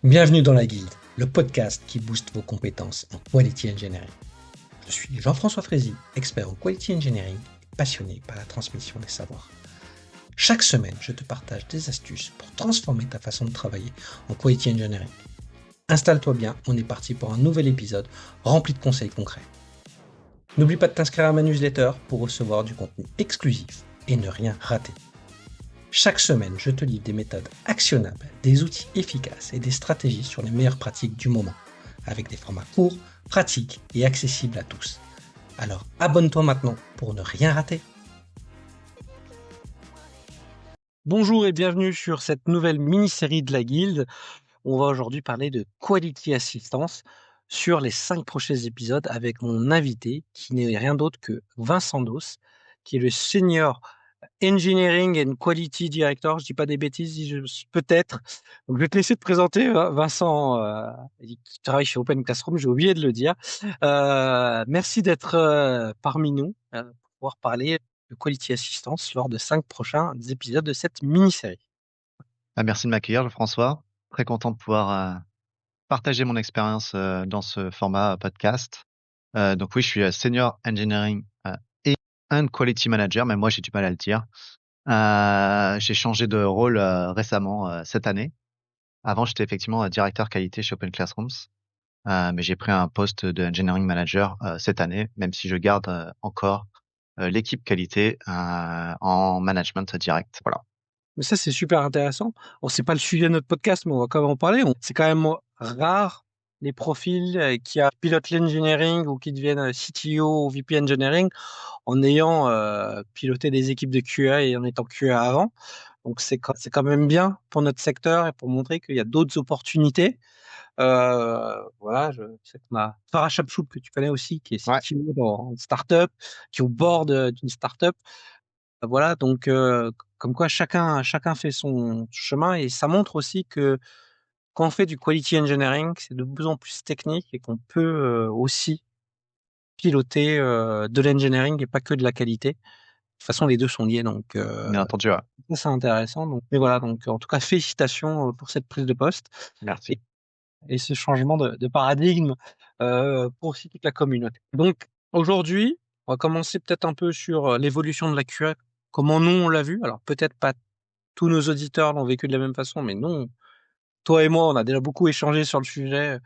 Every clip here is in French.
Bienvenue dans la Guilde, le podcast qui booste vos compétences en Quality Engineering. Je suis Jean-François Frézy, expert en Quality Engineering et passionné par la transmission des savoirs. Chaque semaine, je te partage des astuces pour transformer ta façon de travailler en Quality Engineering. Installe-toi bien, on est parti pour un nouvel épisode rempli de conseils concrets. N'oublie pas de t'inscrire à ma newsletter pour recevoir du contenu exclusif et ne rien rater. Chaque semaine, je te livre des méthodes actionnables, des outils efficaces et des stratégies sur les meilleures pratiques du moment, avec des formats courts, pratiques et accessibles à tous. Alors abonne-toi maintenant pour ne rien rater. Bonjour et bienvenue sur cette nouvelle mini-série de la Guilde. On va aujourd'hui parler de Quality Assistance sur les 5 prochains épisodes avec mon invité qui n'est rien d'autre que Vincent Dos, qui est le Senior Engineering and Quality Director. Je dis pas des bêtises, peut-être. Donc, je vais te laisser te présenter, Vincent, qui travaille chez Open Classroom. J'ai oublié de le dire. Merci d'être parmi nous pour pouvoir parler de Quality Assistance lors de 5 prochains épisodes de cette mini-série. Merci de m'accueillir, Jean-François. Très content de pouvoir partager mon expérience dans ce format podcast. Donc oui, je suis Senior Engineering et un Quality Manager, mais moi j'ai du mal à le dire. J'ai changé de rôle récemment cette année. Avant, j'étais effectivement directeur qualité chez Open Classrooms, mais j'ai pris un poste de Engineering Manager cette année, même si je garde encore l'équipe qualité en management direct. Voilà. Mais ça, c'est super intéressant. Bon, c'est pas le sujet de notre podcast, mais on va quand même en parler. C'est quand même rare les profils qui pilotent l'engineering ou qui deviennent CTO ou VP engineering en ayant piloté des équipes de QA et en étant QA avant. Donc, c'est quand même bien pour notre secteur et pour montrer qu'il y a d'autres opportunités. Voilà, je sais que Farah Chapchoub, que tu connais aussi, qui est Ouais. CTO dans une startup, qui est au board d'une startup. Voilà, donc comme quoi chacun fait son chemin et ça montre aussi que quand on fait du quality engineering, c'est de plus en plus technique et qu'on peut aussi piloter de l'engineering et pas que de la qualité. De toute façon, les deux sont liés, donc Bien entendu, ouais. ça c'est intéressant. Donc, mais voilà, donc en tout cas, félicitations pour cette prise de poste Merci. et ce changement de paradigme pour aussi toute la communauté. Donc aujourd'hui, on va commencer peut-être un peu sur l'évolution de la QA, comment nous on l'a vu. Alors peut-être pas tous nos auditeurs l'ont vécu de la même façon, mais non, toi et moi, on a déjà beaucoup échangé sur le sujet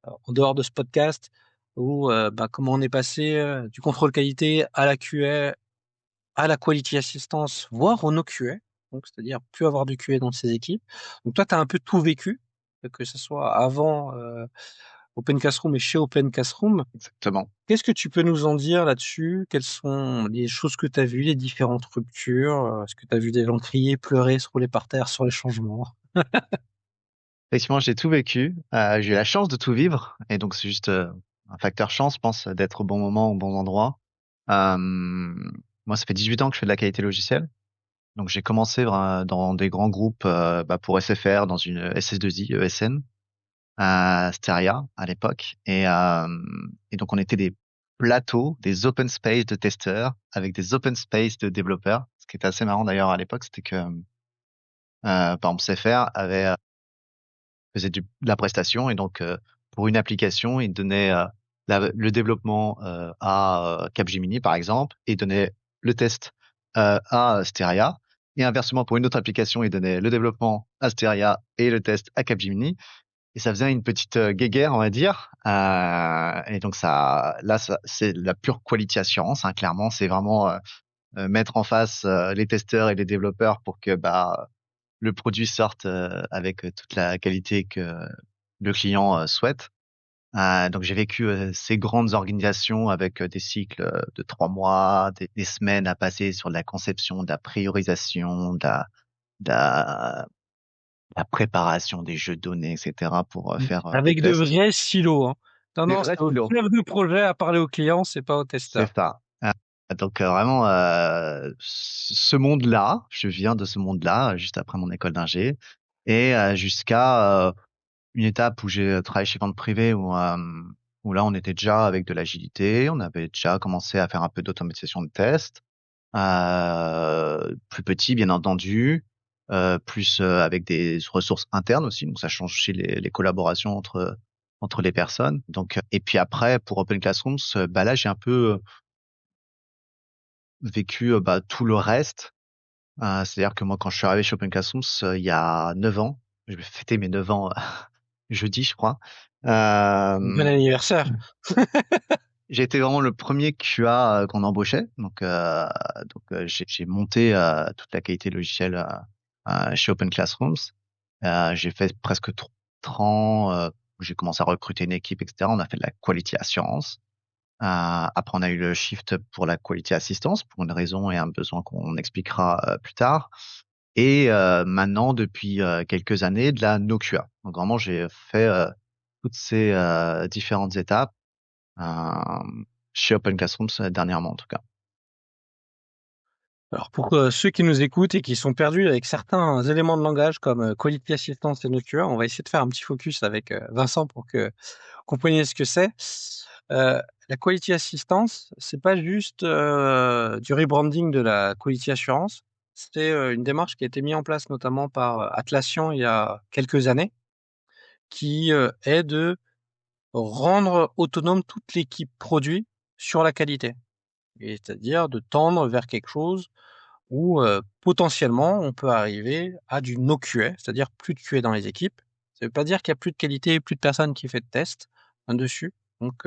en dehors de ce podcast, où comment on est passé du contrôle qualité à la QA, à la quality assistance, voire au no QA, donc c'est-à-dire plus avoir de QA dans ses équipes. Donc toi, tu as un peu tout vécu, que ce soit avant Open Classroom et chez Open Classroom. Exactement. Qu'est-ce que tu peux nous en dire là-dessus? Quelles sont les choses que tu as vues, les différentes ruptures? Est-ce que tu as vu des gens crier, pleurer, se rouler par terre sur les changements? Effectivement, j'ai tout vécu. J'ai eu la chance de tout vivre. Et donc, c'est juste un facteur chance, je pense, d'être au bon moment, au bon endroit. Euh, Moi, ça fait 18 ans que je fais de la qualité logicielle. Donc, j'ai commencé dans des grands groupes pour SFR, dans une SS2I, ESN, Steria à l'époque. Et donc, on était des plateaux, des open space de testeurs avec des open space de développeurs. Ce qui était assez marrant d'ailleurs à l'époque, c'était que, par exemple, SFR faisait de la prestation et donc pour une application, il donnait le développement à Capgemini par exemple et donnait le test à Steria et inversement pour une autre application, il donnait le développement à Steria et le test à Capgemini et ça faisait une petite guéguerre on va dire et donc ça c'est la pure quality assurance hein, clairement c'est vraiment mettre en face les testeurs et les développeurs pour que le produit sorte avec toute la qualité que le client souhaite. Donc j'ai vécu ces grandes organisations avec des cycles de 3 mois, des semaines à passer sur de la conception, de la priorisation, de la préparation des jeux de données, etc. pour faire des Avec de tests. vrais silos, hein. Des Tendance vrais au stylos. chef de projet à parler aux clients, c'est pas aux C'est testeurs. ça. Donc vraiment, ce monde-là, je viens de ce monde-là, juste après mon école d'ingé, et jusqu'à une étape où j'ai travaillé chez vente privée où là on était déjà avec de l'agilité, on avait déjà commencé à faire un peu d'automatisation de tests, plus petit bien entendu, plus avec des ressources internes aussi. Donc ça change aussi les collaborations entre les personnes. Donc et puis après pour Open Classrooms, bah là j'ai un peu vécu bah, tout le reste. C'est-à-dire que moi quand je suis arrivé chez Open Classrooms il y a 9 ans, je vais fêter mes 9 ans jeudi je crois. Bon Euh, anniversaire. J'ai été vraiment le premier QA qu'on embauchait. Donc j'ai monté toute la qualité logicielle chez Open Classrooms. J'ai fait presque 3 ans où j'ai commencé à recruter une équipe, etc. On a fait de la quality assurance. Après, on a eu le shift pour la quality assistance pour une raison et un besoin qu'on expliquera plus tard. Et maintenant, depuis quelques années, de la no QA. Donc vraiment, j'ai fait toutes ces différentes étapes euh, chez Open Classrooms dernièrement en tout cas. Alors pour ceux qui nous écoutent et qui sont perdus avec certains éléments de langage comme Quality Assistance et NoQA, on va essayer de faire un petit focus avec Vincent pour que vous compreniez ce que c'est. La Quality Assistance, c'est pas juste du rebranding de la Quality Assurance. C'est une démarche qui a été mise en place notamment par Atlassian il y a quelques années, qui est de rendre autonome toute l'équipe produit sur la qualité. Et c'est-à-dire de tendre vers quelque chose où potentiellement on peut arriver à du no QA, c'est-à-dire plus de QA dans les équipes. Ça veut pas dire qu'il y a plus de qualité et plus de personnes qui fait de tests dessus. Donc,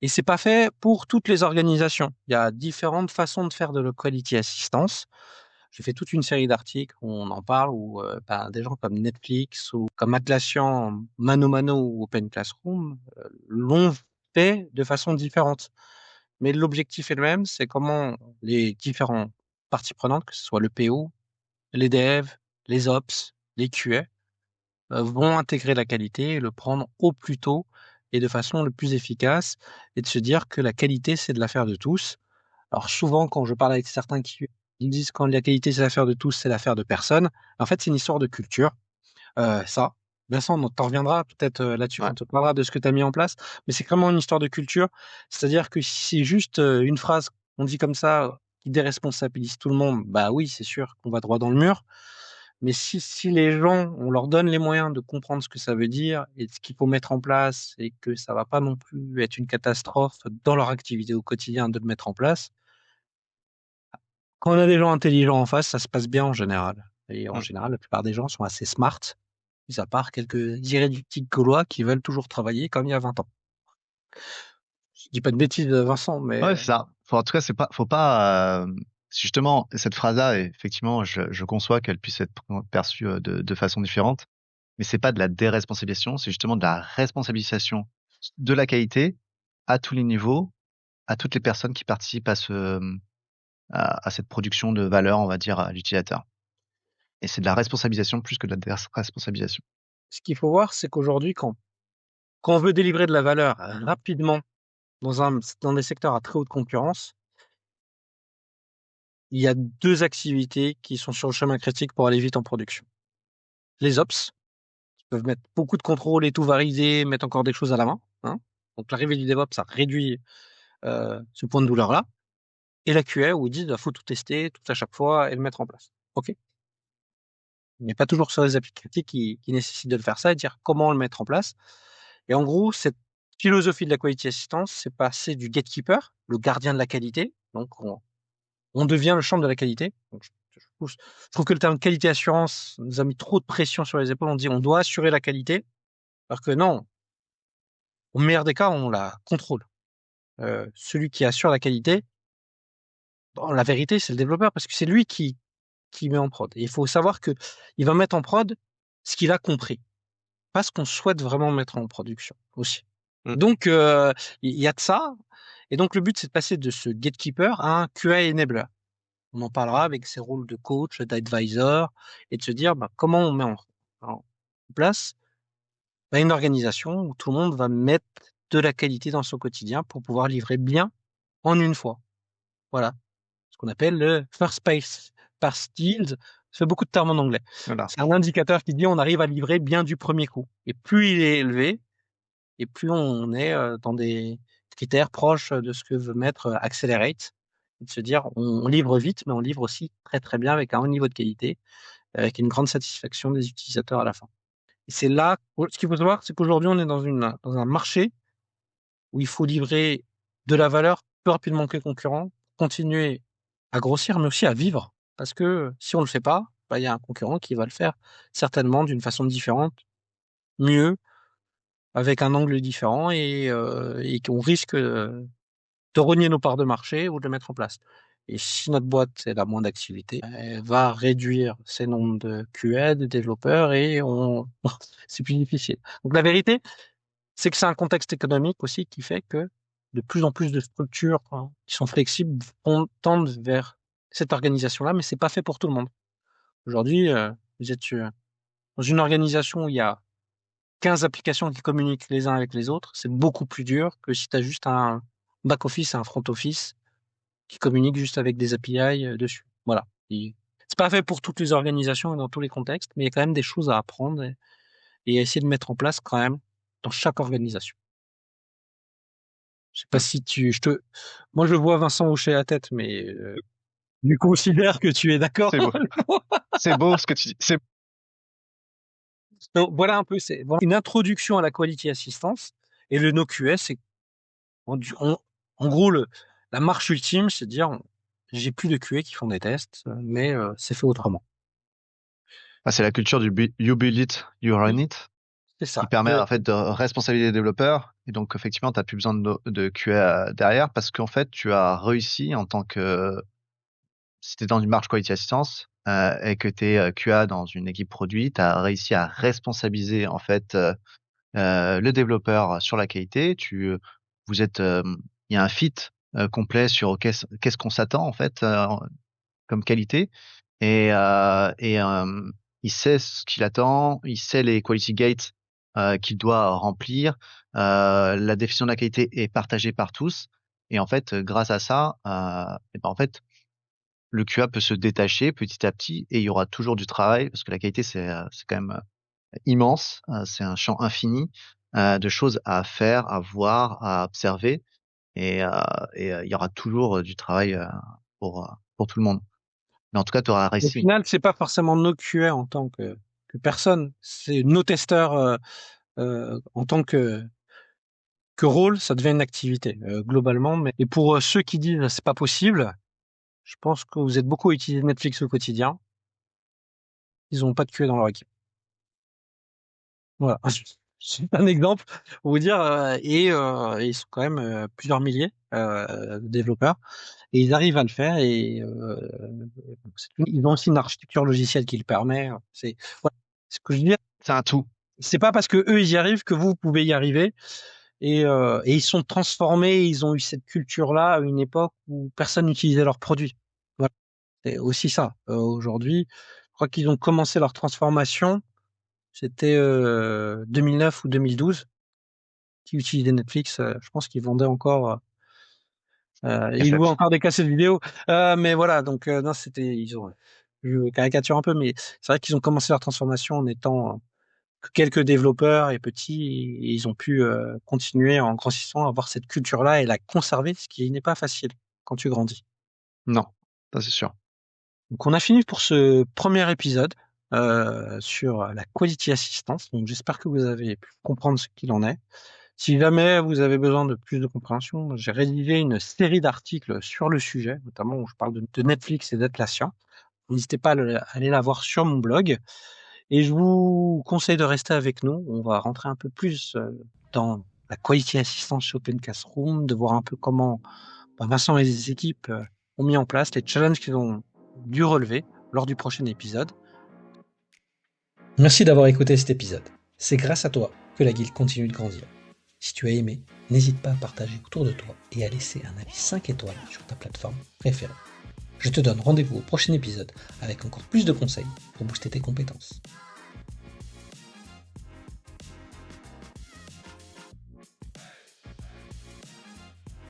et c'est pas fait pour toutes les organisations. Il y a différentes façons de faire de la quality assistance. J'ai fait toute une série d'articles où on en parle, où des gens comme Netflix ou comme Atlassian, Mano Mano ou Open Classroom l'ont fait de façon différente. Mais l'objectif est le même, c'est comment les différentes parties prenantes, que ce soit le PO, les devs, les ops, les QA, vont intégrer la qualité et le prendre au plus tôt et de façon le plus efficace et de se dire que la qualité, c'est de l'affaire de tous. Alors souvent, quand je parle avec certains qui ils disent quand la qualité, c'est l'affaire de tous, c'est l'affaire de personne. En fait, c'est une histoire de culture. Ça, Vincent, on t'en reviendra peut-être là-dessus Ouais. quand on te parlera de ce que tu as mis en place, mais c'est vraiment une histoire de culture. C'est-à-dire que si c'est juste une phrase qu'on dit comme ça, qui déresponsabilise tout le monde, bah oui, c'est sûr qu'on va droit dans le mur. Mais si les gens, on leur donne les moyens de comprendre ce que ça veut dire et ce qu'il faut mettre en place et que ça va pas non plus être une catastrophe dans leur activité au quotidien de le mettre en place, quand on a des gens intelligents en face, ça se passe bien en général. Et en Mm. général, la plupart des gens sont assez smart, mis à part quelques irréductibles gaulois qui veulent toujours travailler comme il y a 20 ans. Je dis pas de bêtises, Vincent, mais Ouais, c'est ça. En tout cas, faut pas, justement, cette phrase-là, effectivement, je conçois qu'elle puisse être perçue de façon différente, mais c'est pas de la déresponsabilisation, c'est justement de la responsabilisation de la qualité à tous les niveaux, à toutes les personnes qui participent à cette production de valeur, on va dire, à l'utilisateur. Et c'est de la responsabilisation plus que de la déresponsabilisation. ce qu'il faut voir, c'est qu'aujourd'hui, quand on veut délivrer de la valeur rapidement dans des secteurs à très haute concurrence, il y a deux activités qui sont sur le chemin critique pour aller vite en production. Les ops, qui peuvent mettre beaucoup de contrôle et tout valider, mettre encore des choses à la main, hein. Donc l'arrivée du DevOps, ça réduit ce point de douleur-là. Et la QA, où ils disent, il faut tout tester, tout à chaque fois, et le mettre en place. OK. Mais pas toujours sur les applis critiques qui nécessitent de le faire ça et dire comment le mettre en place. Et en gros, cette philosophie de la quality assistance, c'est passer du gatekeeper, le gardien de la qualité. Donc, on devient le champ de la qualité. Donc, je trouve que le terme qualité assurance nous a mis trop de pression sur les épaules. On dit on doit assurer la qualité, alors que non, au meilleur des cas, on la contrôle. Celui qui assure la qualité, bon, la vérité, c'est le développeur, parce que c'est lui qui met en prod. Et il faut savoir que il va mettre en prod ce qu'il a compris, pas ce qu'on souhaite vraiment mettre en production aussi. Mm. Donc, il y a de ça. Et donc, le but, c'est de passer de ce gatekeeper à un QA enabler. On en parlera avec ses rôles de coach, d'advisor, et de se dire bah, comment on met en place une organisation où tout le monde va mettre de la qualité dans son quotidien pour pouvoir livrer bien en une fois. Voilà. Ce qu'on appelle le first pass yield. Ça fait beaucoup de termes en anglais. Voilà. C'est un indicateur qui dit on arrive à livrer bien du premier coup. Et plus il est élevé, et plus on est dans des critères proches de ce que veut mettre Accelerate. Et de se dire on livre vite, mais on livre aussi très très bien avec un haut niveau de qualité. avec une grande satisfaction des utilisateurs à la fin. Et c'est là, ce qu'il faut savoir, c'est qu'aujourd'hui, on est dans un marché où il faut livrer de la valeur plus rapidement que les concurrents, continuer à grossir, mais aussi à vivre. Parce que si on ne le fait pas, il y a un concurrent qui va le faire certainement d'une façon différente, mieux, avec un angle différent, et qu'on risque de rogner nos parts de marché ou de le mettre en place. Et si notre boîte elle a moins d'activité, elle va réduire ses nombres de QA, de développeurs, et c'est plus difficile. Donc la vérité, c'est que c'est un contexte économique aussi qui fait que de plus en plus de structures qui sont flexibles tendent vers cette organisation-là, mais c'est pas fait pour tout le monde. Aujourd'hui, vous êtes dans une organisation où il y a 15 applications qui communiquent les uns avec les autres. C'est beaucoup plus dur que si tu as juste un back-office et un front-office qui communiquent juste avec des API dessus. Voilà. C'est pas fait pour toutes les organisations et dans tous les contextes, mais il y a quand même des choses à apprendre et à essayer de mettre en place quand même dans chaque organisation. Je sais pas si moi je vois Vincent hocher la tête, mais je considère que tu es d'accord. C'est beau. C'est beau ce que tu dis. Donc, voilà un peu, c'est une introduction à la quality assistance, et le NoQS, c'est en gros la marche ultime, c'est de dire j'ai plus de QA qui font des tests, mais c'est fait autrement. C'est la culture du you build it, you run it, C'est ça. qui permet en fait de responsabiliser les développeurs. Et donc effectivement, tu n'as plus besoin de QA derrière parce qu'en fait, tu as réussi en tant que si tu es dans une marche quality assistance et que tu es QA dans une équipe produit, tu as réussi à responsabiliser en fait le développeur sur la qualité. Vous êtes, il y a un fit complet sur qu'est-ce qu'on s'attend en fait comme qualité et il sait ce qu'il attend, il sait les quality gates qu'il doit remplir. La définition de la qualité est partagée par tous et en fait, grâce à ça, et ben en fait, le QA peut se détacher petit à petit et il y aura toujours du travail parce que la qualité c'est quand même immense, c'est un champ infini de choses à faire, à voir, à observer et il y aura toujours du travail pour tout le monde. Mais en tout cas, tu auras Au réussi. final, c'est pas forcément nos QA en tant que personne, c'est nos testeurs en tant que rôle, ça devient une activité globalement. Et pour ceux qui disent c'est pas possible, je pense que vous êtes beaucoup à utiliser Netflix au quotidien. Ils n'ont pas de QA dans leur équipe. Voilà. C'est un exemple pour vous dire. Et ils sont quand même plusieurs milliers de développeurs. Et ils arrivent à le faire. Et ils ont aussi une architecture logicielle qui le permet. Voilà. Ce que je veux dire, C'est un tout. c'est pas parce que eux ils y arrivent que vous pouvez y arriver. Et ils sont transformés. Ils ont eu cette culture-là à une époque où personne n'utilisait leurs produits. Voilà. C'est aussi ça. Aujourd'hui, je crois qu'ils ont commencé leur transformation. C'était 2009 ou 2012 qui utilisaient Netflix. Je pense qu'ils vendaient encore, ils louaient encore des cassettes vidéo. Mais voilà, donc non, je caricature un peu, mais c'est vrai qu'ils ont commencé leur transformation en étant que quelques développeurs et petits, et ils ont pu continuer en grossissant à avoir cette culture-là et la conserver, ce qui n'est pas facile quand tu grandis. Non, ça c'est sûr. Donc on a fini pour ce premier épisode sur la quality assistance. Donc j'espère que vous avez pu comprendre ce qu'il en est. Si jamais vous avez besoin de plus de compréhension, j'ai rédigé une série d'articles sur le sujet, notamment où je parle de Netflix et d'Atlassian. N'hésitez pas à aller la voir sur mon blog. Et je vous conseille de rester avec nous. On va rentrer un peu plus dans la quality assistance chez Open Classroom, de voir un peu comment Vincent et les équipes ont mis en place les challenges qu'ils ont dû relever lors du prochain épisode. Merci d'avoir écouté cet épisode. C'est grâce à toi que la guilde continue de grandir. Si tu as aimé, n'hésite pas à partager autour de toi et à laisser un avis 5 étoiles sur ta plateforme préférée. Je te donne rendez-vous au prochain épisode avec encore plus de conseils pour booster tes compétences.